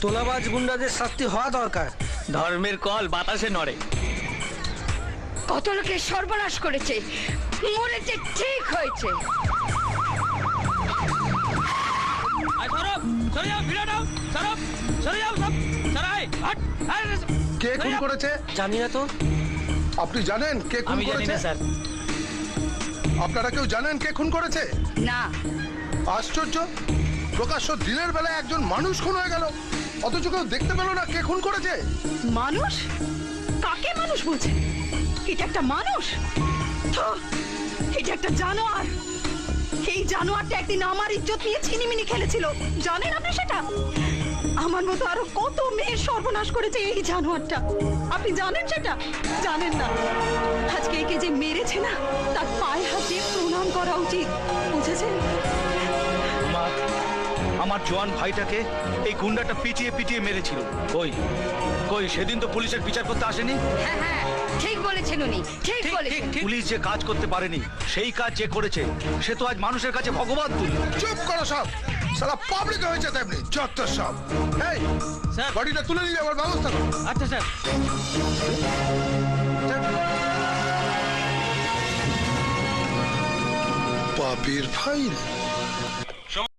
তোলাবাজ গুন্ডাদের শাস্তি হওয়া দরকার। ধর্মের কল বাতাসে নড়ে। কত লোকের সর্বনাশ করেছে, মরেছে, ঠিক হয়েছে। কে খুন করেছে জানি না তো। আপনি জানেন কে খুন আমি জানি করেছে? না স্যার। আপনারা কেউ জানেন কে খুন করেছে? না। আশ্চর্য, প্রকাশ্য দিনের বেলায় একজন মানুষ খুন হয়ে গেল, অথচ কেউ দেখতে পেল না কে খুন করেছে। মানুষ? কাকে মানুষ বলছে? এটা একটা মানুষ? তো এটা একটা জানোয়ার। এই জানোয়ারটা একদিন আমার ইজ্জত নিয়ে ছিনিমিনি খেলেছিল, জানেন আপনি সেটা? আমার মতো আরো কত মেয়ের সর্বনাশ করেছে এই জানোয়ারটা, আপনি জানেন সেটা? জানেন না। আজকে একে যে মেরেছে না, তার পায়ে হাত দিয়ে প্রণাম করা উচিত, বুঝেছেন? আমার জোয়ান ভাইটাকে এই গুন্ডাটা পিটিয়ে পিটিয়ে মেরেছিল। কই কই সেদিন তো পুলিশের বিচার করতে আসেনি। হ্যাঁ হ্যাঁ, ঠিক বলেছেন উনি, ঠিক বলেছেন। পুলিশ যে কাজ করতে পারেনি, সেই কাজ যে করেছে সে তো আজ মানুষের কাছে ভগবান তুল্য। চুপ করো সব, সারা পাবলিক হয়েছে তেমনি যত সব। এই স্যার, বডিটা তুলে নিয়ে যাওয়ার ব্যবস্থা করো। আচ্ছা স্যার। পাপির ফাইল।